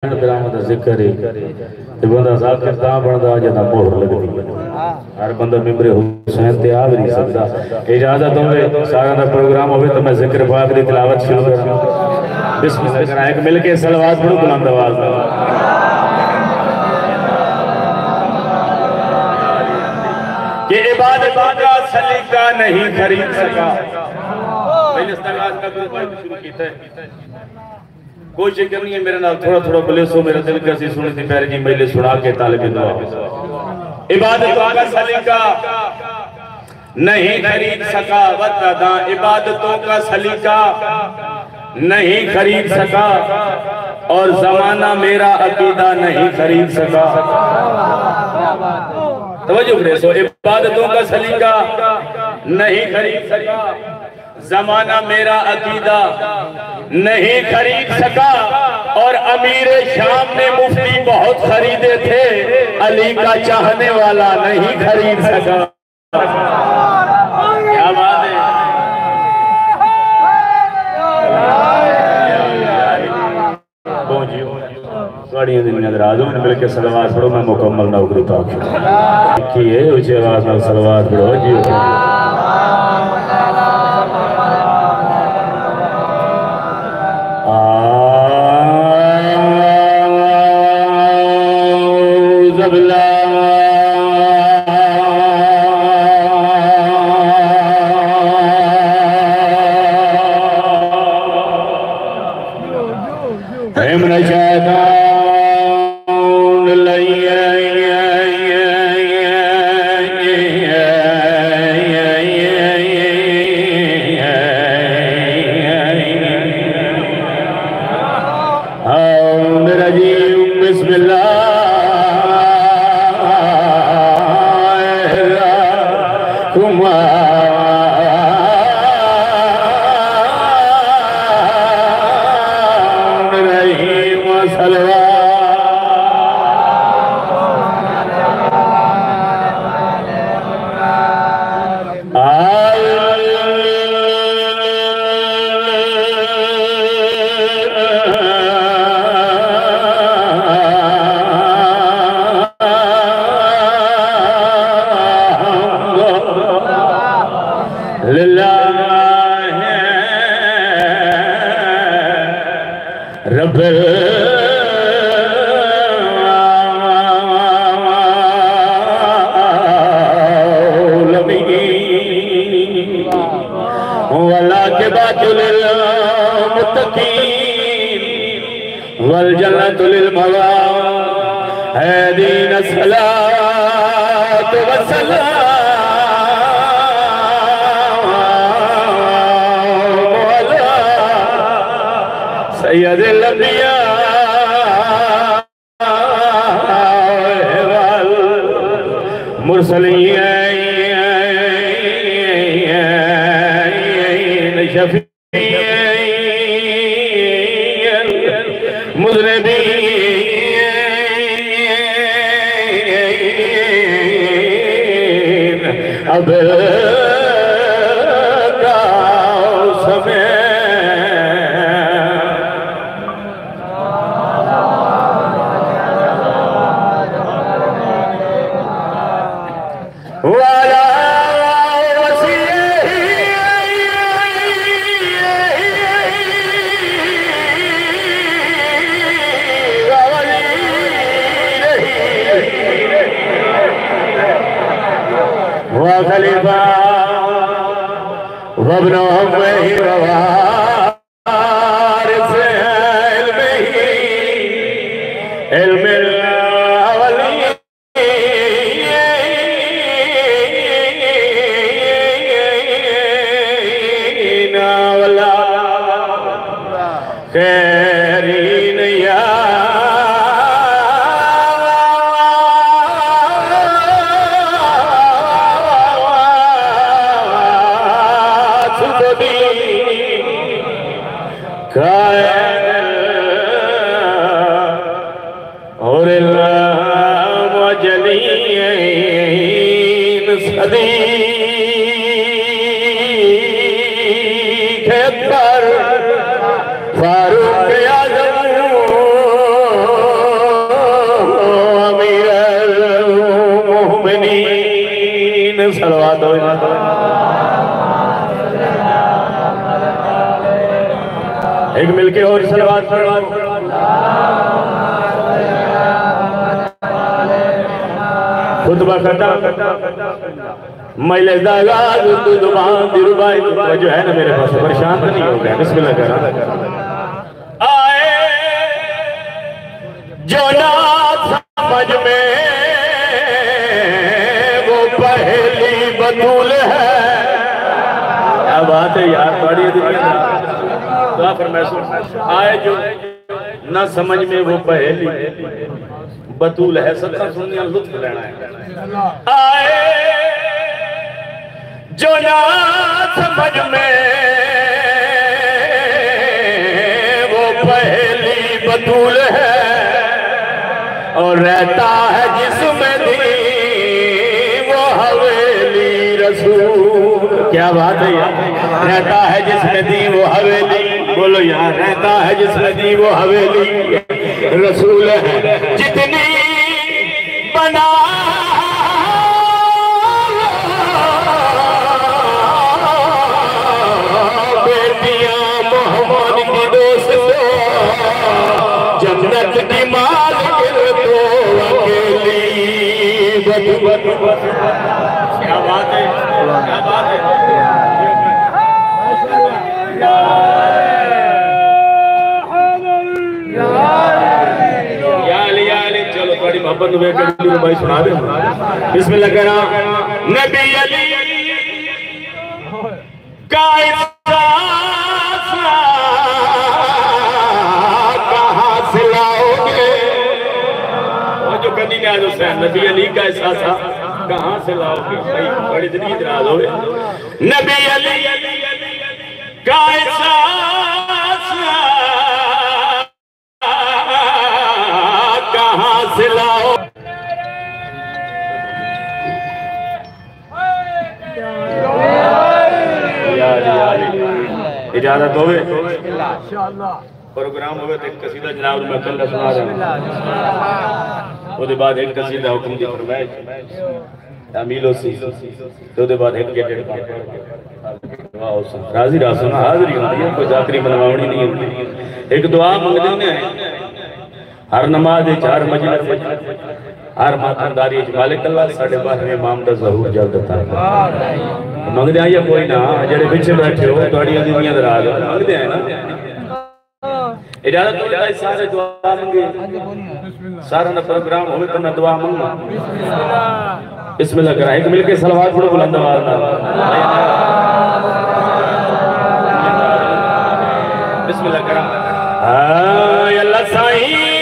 दरामद जिक्र बंदा जाकिर ता बनदा जदा मोहर लगदी हर बंदा मिंबर हुसैन ते आ भी नहीं सकदा। इजाजत होवे सारा दा प्रोग्राम होवे तो मैं जिक्र पाक दी तिलावत शुरू करा। बिस्मिल्लाह करा एक मिलके सलवात पढ़ो बुलंद आवाज में कि इबादत का सलीका नहीं खरीद सका। मैंने इस्तेमाल का शुरू कीता है, कोशिश करनी है मेरे नाल थोड़ा थोड़ा बलेसो मेरा दिल कैसी सुनी थी पैर की मैले सुना के तालिब दुआ। इबादत का सलीका नहीं खरीद सका वतदा इबादतों का सलीका नहीं खरीद सका और जमाना मेरा अकीदा नहीं खरीद सका। तवज्जो करें, सो इबादतों का सलीका नहीं खरीद सका, जमाना मेरा अकीदा नहीं खरीद सका और अमीर शाम ने मुफ्ती बहुत खरीदे थे, अली का चाहने वाला नहीं खरीद सका। क्या बात है, गाड़ियां दिन नजर आ जाओ मिलके सलवात पढ़ो। मैं मुकम्मल नौकरी पाक की है ऊंची आवाज में सलवात पढ़ो जी। और एक मिलके और सलवात पढ़ो। खुतबा खत्म। मैले दागाद दुबान दिलबाई जो है ना मेरे पास परेशान नहीं हो गया। बिस्मिल्लाह कर आए जो ना समझ में वो पहली बतूल है। क्या बात है यार, बड़ी दुनिया दुआ फरमाइश आए जो ना समझ में वो पहली बतूल है। सबका सुनने लुत्फ लेना है। आए जो ना समझ में वो पहली बतूल है और रहता है जिसमें दी वो हवेली रसूल। क्या बात है यार, रहता है जिसमें दी वो हवेली। बोलो यार, रहता है जिसमें दी वो हवेली रसूल है। जितनी बना बेटियां मोहम्मद की दोस्त जन्नत की मालिक तो अकेली। क्या बात है, क्या बात है। मोहब्बत भाई सुना दे। बिस्मिल्लाह करा। नबी अली का कहाँ से लाओगे? वो जो कभी नहीं आज हुसैन नबी अली का एहसास कहाँ से लाओगे? भाई बड़ी जिंदगी दराज हो। नबी अली का एहसास कहाँ से लाओ? इजाजत होवे प्रोग्राम होवे तो एक कसीदा जनाब मैं कल सुना रहा हूं। बाद एक कसीदा हुक्म दी फरमाइश अमीलो सी तो बाद एक गेटेड राजी रासना हाजिरी होती है। कोई जाकरी बनवावनी नहीं होती। एक दुआ मंगदे ने हर नमाज हर मजलिस हर मातमदारी मालिक अल्लाह साढ़े 12वें इमाम दा ज़हूर जल्द अता मंगदे आइए। कोई ना जेड़े पीछे बैठे हो थोड़ी दुनिया दराज मंगदे हैं ना। इजाजत हो जाए सारे दुआ मंगे। सारा ना प्रोग्राम होवे तो ना दुआ मंगना। बिस्मिल्लाह करा। एक मिलके सलवात पढ़ो बुलंद आवाज में। बिस्मिल्लाह करा। अल्लाह साईं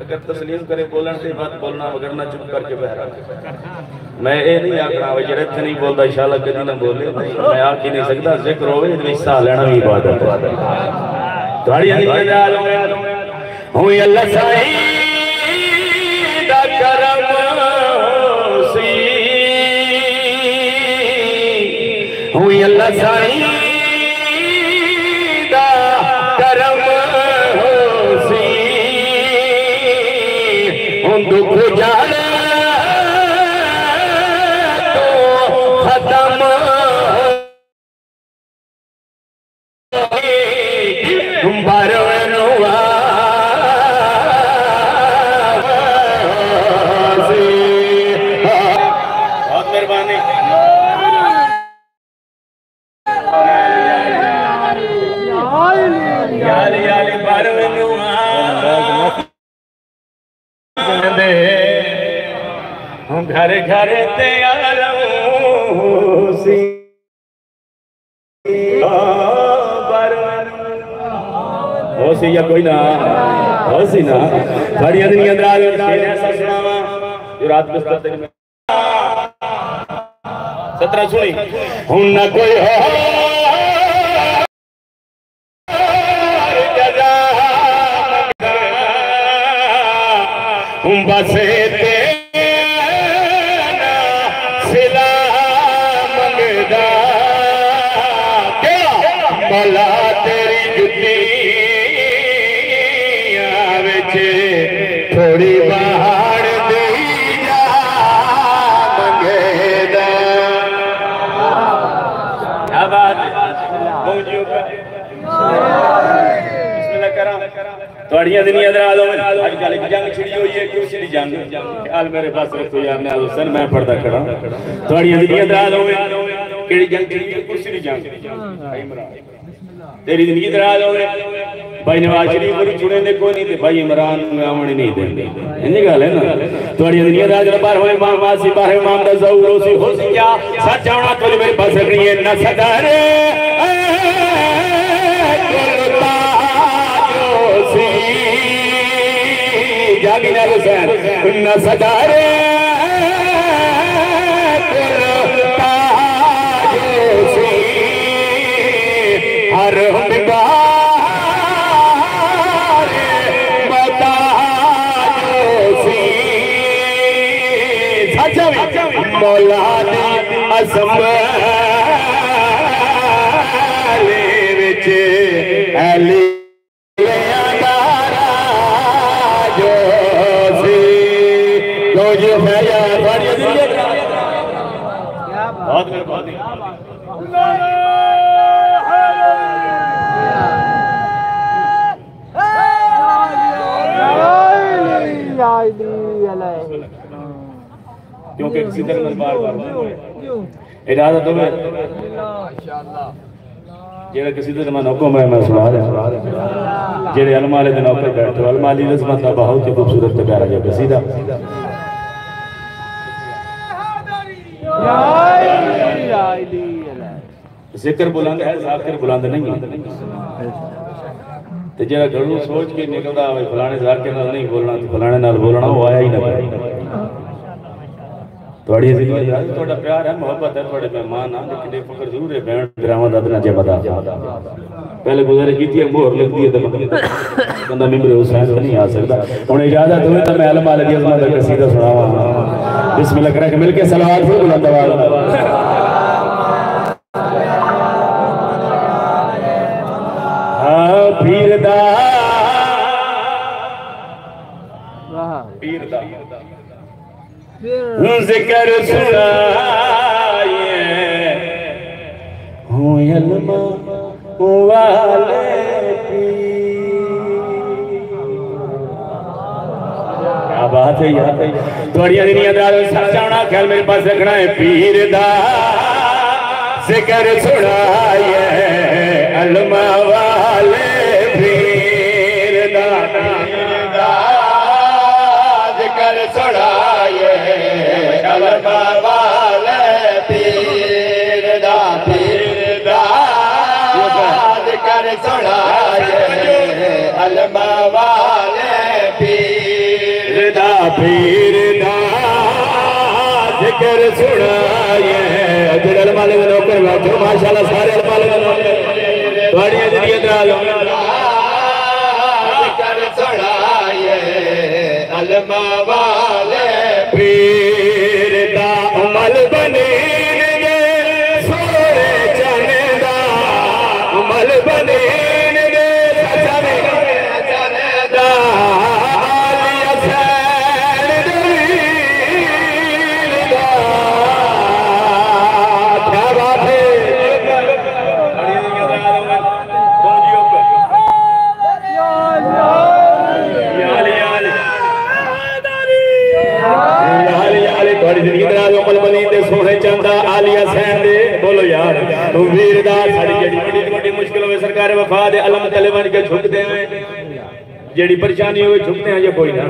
अगर तस्लीम करे बोलन से बात बोलना मगर ना चुप करके बहरा। मैं ये नहीं आखना भाई जरा नहीं बोलता इंशाल्लाह कभी ना बोले। मैं आ ही नहीं सकता। जिक्र होवे हिस्सा लेना भी इबादत है। तुम्हारी अंदाज हूं अल्लाह साईं दा करम सी। हूं अल्लाह साईं दा करम सी। हूं दुख जाने तो खत्म घर घर तैयार हो सी या कोई ना हो सी ना सारी दुनिया दराज ऐसा सुनावा जो रात बिस्तर में 17 सुनी हूं ना कोई हो बसे सिला मंगदा क्या भला तेरी जुती विचे थोड़ी बाहर दी जा मंगेदा। क्या बात है थोड़िया दुनिया दराज होवे अजकल एक जंग छिड़ी हुई है क्यों छिड़ी जंग ख्याल मेरे पास रखो यार मैं हुसैन मैं पढ़दा खड़ा थोड़िया दुनिया दराज होवे केड़ी जंग छिड़ी है कुर्सी दी जंग भाई इमरान तेरी जिंदगी दराज होवे भाई नवाज शरीफ को चुने ने कोई नहीं ते भाई इमरान में आमणी नहीं देंगे इन्हीं गल है ना थोड़िया दुनिया दराज बार होए मां वासी बार इमाम दा ज़हूर होसी हो सी क्या सच आना तो मेरे पास रखनी है न सदर जागी ना हुसैन न सदारे हर मौला दी असम विच अली बहुत मेहरबानी क्योंकि किसी तरह बार बार इजाजत हो जेड़ा किसी तरह मैं हुक्म है मैं सुना रहा जेड़े अलमा वाले दिन नौकर बैठे अलमा अली रस्मत का बहुत ही खूबसूरत प्यारा जो कसीदा जिक्र बुलंद है जाकिर बुलंद नहीं ते जेड़ा घड़ू सोच के निकलदा होवे फलाने जाकिर नाल नहीं बोलना ते फलाने नाल बोलना वो आया ही ना थोड़ी जिंदगी है थोड़ा प्यार है मोहब्बत है थोड़े मेहमान आ लेकिन फकर जरूर है बहन ड्रामा दादना जे बता पहले गुजारे कीती है मोहर लगदी है तो बंदा मिम्बर हुसैन तो नहीं आ सकदा हुन इजाजत होवे तो मैं अलमा लगी अजमा दा कसीदा सुनावा बिस्मिल्लाह करा के मिलके सलावत फिर बुलंद आवाज हां पीरदा पीरदा जिक्र सुनाए हूँ अलमा वाले क्या बात है यार थोड़ी दुनिया जाना ख्याल मेरे पास रखना है पीर दा जिक्र सुनाए अलमा वाले पीर दा जिक्र सुनाए अलमा वाले पीर दा जिक्र सुनाए अलमा वाले पीर दा जिक्र सुनाए अजल अलमा वाले नौकर बैठो माशाल्लाह सारे अलमा वाले नौकर थोड़ी जिंदगी दराज जिक्र सुनाए अलमा वाले पीर दा उमल बने गे सोरे चने उमल बने गे चने दा आलिया सैन दवीर दा क्या बात है सोने चंदा आलिया सैन दे बोलो यार वीर दा साडी जेडी बड़ी बड़ी मुश्किल होवे सरकार वफा दे अलम तले बन के झुकदे हैं जेडी परेशानी होवे झुकते हैं या कोई ना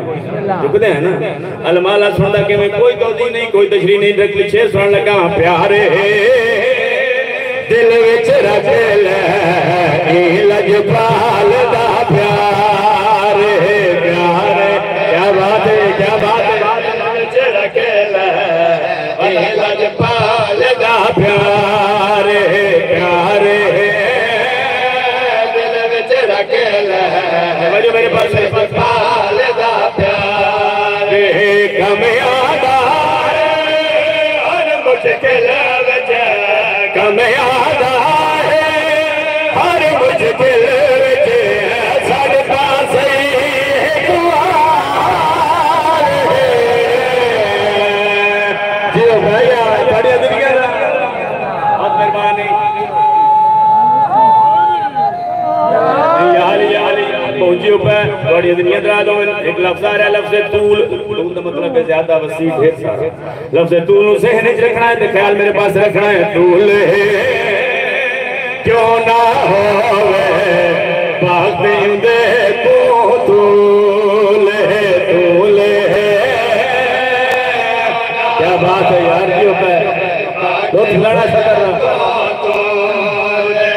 झुकदे हैं ना अलमाला सुनदा के में कोई तौदी नहीं कोई तशरीह नहीं रख पीछे सुन लगा प्यारे दिल विच रख ले ए लजपाल दा प्यार प्यार क्या बात है क्या बात है दिल विच रख ले लजपाल दा प्यार प्यार दिल विच रख ले मेरे पास लजपाल दा प्यार कमयादा हर मुश्किल विच कमयादा हर मुश्किल विच साडे पास एक थोड़ी दुनिया दरा दो एक लफ्ज आ रहा है लफ्ज तूल तूल का मतलब है ज्यादा वसी ढेर सारा लफ्ज तूल ज़हन में रखना है तो ख्याल मेरे पास रखना है तूल क्यों ना होवे बात दे को तूल क्या बात है यार क्यों है दो खिलाड़ा सकर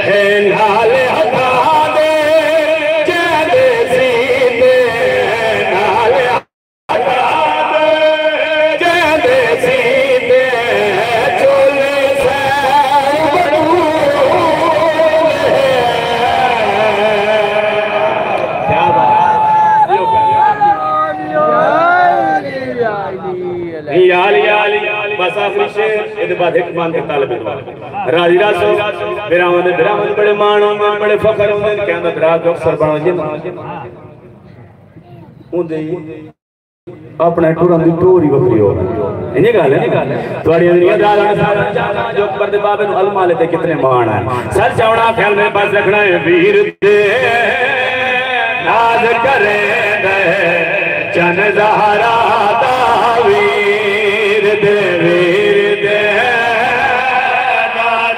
है नाले हटा दे जादे सीधे नाले हटा दे जादे सीधे चोले से क्या बात याली याली बस आखिरी शेर इधर बाद एक मान के ताले बिल्वा राजी रासो बिरामद बड़े मान होंगे बड़े फखर होंगे क्या ना बिराज अक्सर बनो जी ना उन्दे अपने टूरन दी टोरी बकरी हो इन्हें गाल है थोड़ी दुनिया दादा सारा जो पर दे बाबे नु अलमा लेते कितने मान है सर चावड़ा ख्याल मेरे पास रखना है वीर दे नाज करे दे चन ज़हरा दा वीर दे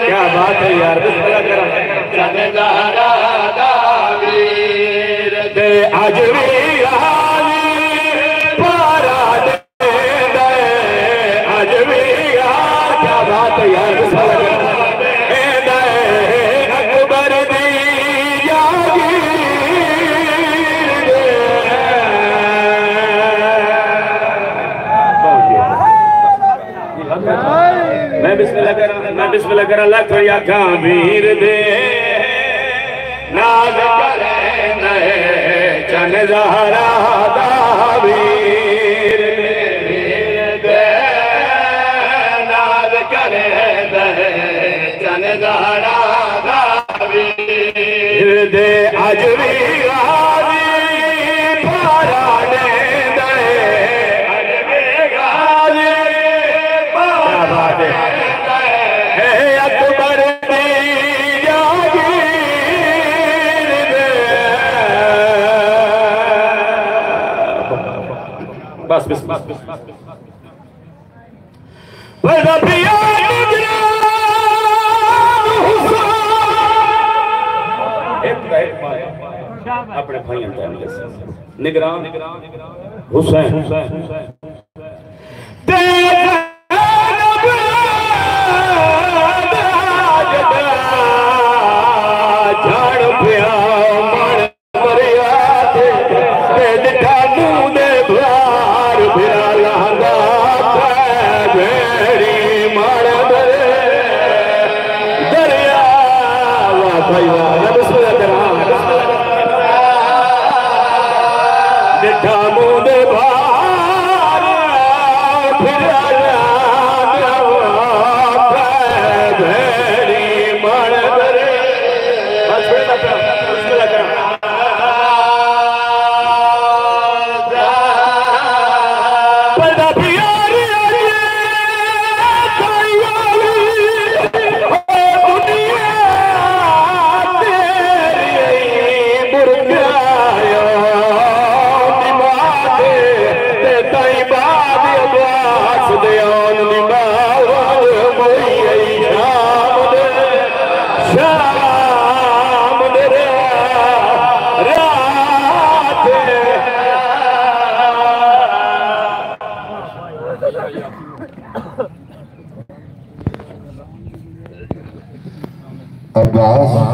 क्या बात है यार बिस्मिल्लाह करो चन ज़हरा दा वीर दे आज भी पारा दे आज भी क्या बात है यार बिस्मिल्लाह अकबर दी मैं बिस्मिल्लाह कर अल्लाह थोड़ी आखा वीर दे नाज करे नए चन ज़हरा दा वीर दे नाज करे नए चन ज़हरा दा वीर दे आज भी बस बस बस अपने भाई निगरान हुसैन अब्बास